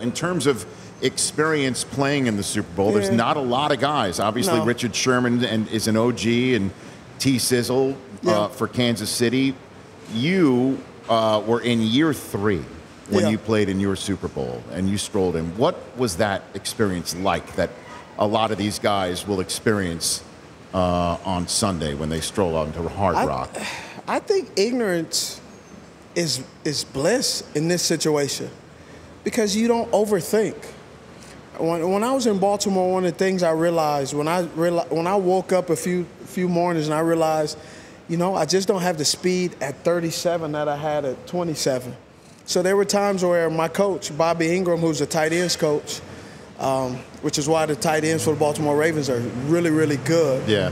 In terms of experience playing in the Super Bowl, there's not a lot of guys. Obviously, Richard Sherman is an OG, and T. Sizzle for Kansas City. You were in year 3 when you played in your Super Bowl, and you strolled in. What was that experience like that a lot of these guys will experience on Sunday when they stroll out into Hard Rock? I think ignorance is bliss in this situation, because you don't overthink. When I was in Baltimore, one of the things I realized when I woke up a few mornings and I realized, you know, I just don't have the speed at 37 that I had at 27. So there were times where my coach, Bobby Ingram, who's a tight ends coach, which is why the tight ends for the Baltimore Ravens are really, really good. Yeah.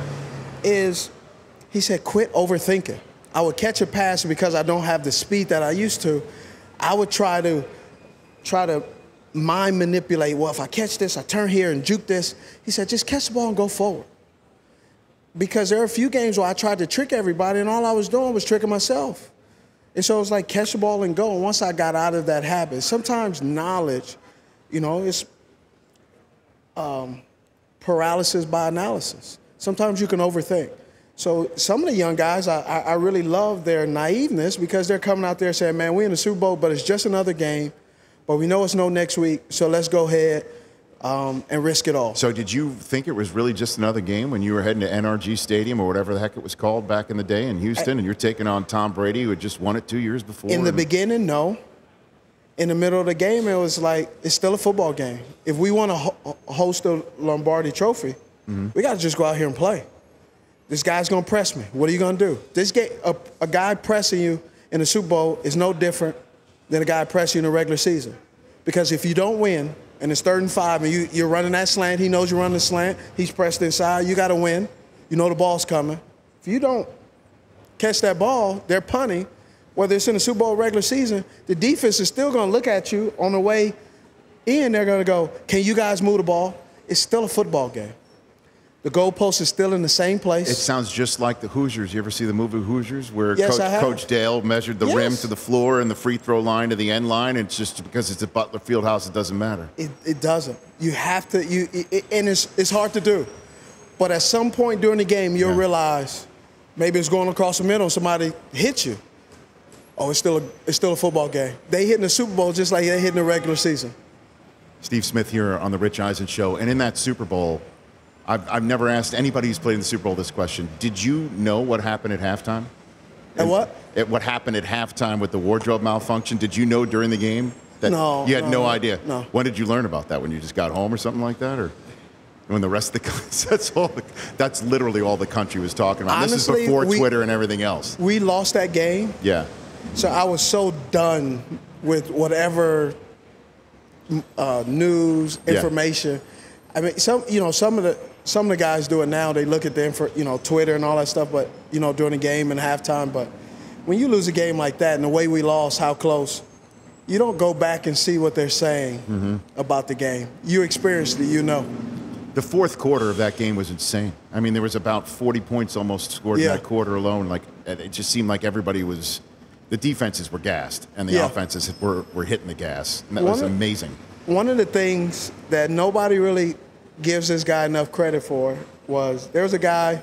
He said, quit overthinking. I would catch a pass because I don't have the speed that I used to. I would try to mind manipulate. Well, if I catch this, I turn here and juke this. He said, just catch the ball and go forward. Because there are a few games where I tried to trick everybody, and all I was doing was tricking myself. And so it's like catch the ball and go. And once I got out of that habit, sometimes knowledge, you know, it's paralysis by analysis. Sometimes you can overthink. So some of the young guys, I really love their naiveness, because they're coming out there saying, man, we're in the Super Bowl, but it's just another game. But we know it's no next week, so let's go ahead and risk it all. So did you think it was really just another game when you were heading to NRG Stadium or whatever the heck it was called back in the day in Houston, and you're taking on Tom Brady, who had just won it 2 years before? In the beginning, no. In the middle of the game, it was like, it's still a football game. If we want to host the Lombardi Trophy, we got to just go out here and play. This guy's going to press me. What are you going to do? This game, a guy pressing you in the Super Bowl is no different than a guy pressing you in the regular season. Because if you don't win, and it's 3rd and 5, and you're running that slant, he knows you're running the slant, he's pressed inside, you got to win. You know the ball's coming. If you don't catch that ball, they're punting. Whether it's in the Super Bowl or regular season, the defense is still going to look at you on the way in. They're going to go, can you guys move the ball? It's still a football game. The goalpost is still in the same place. It sounds just like the Hoosiers. You ever see the movie Hoosiers, where yes, Coach Dale measured the rim to the floor and the free throw line to the end line? It's just because it's at Butler Fieldhouse, it doesn't matter. It doesn't. You have to. And it's hard to do. But at some point during the game, you'll realize maybe it's going across the middle and somebody hits you. Oh, it's still a football game. They hit in the Super Bowl just like they hit in the regular season. Steve Smith here on the Rich Eisen Show. And in that Super Bowl, I've never asked anybody who's played in the Super Bowl this question. Did you know what happened at halftime? And what? What happened at halftime with the wardrobe malfunction? Did you know during the game? That no. You had no idea? No. When did you learn about that? When you just got home or something like that? Or when the rest of the that's literally all the country was talking about. Honestly, this is before Twitter and everything else. We lost that game. Yeah. So I was so done with whatever news, information. I mean, some of the guys do it now. They look at the Twitter and all that stuff, but during the game and halftime. But when you lose a game like that and the way we lost, how close, you don't go back and see what they're saying about the game. You experienced it, The fourth quarter of that game was insane. I mean, there was about 40 points almost scored in that quarter alone. Like, it just seemed like everybody was. The defenses were gassed, and the offenses were hitting the gas, and that was amazing. One of the things that nobody really gives this guy enough credit for was there's a guy,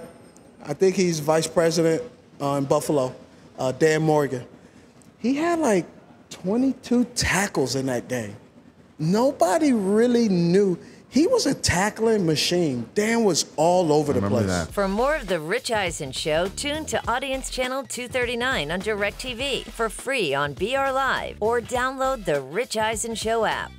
I think he's vice president in Buffalo, Dan Morgan. He had like 22 tackles in that game. Nobody really knew. He was a tackling machine. Dan was all over the place. That. For more of The Rich Eisen Show, tune to Audience Channel 239 on DirecTV for free on BR Live, or download the Rich Eisen Show app.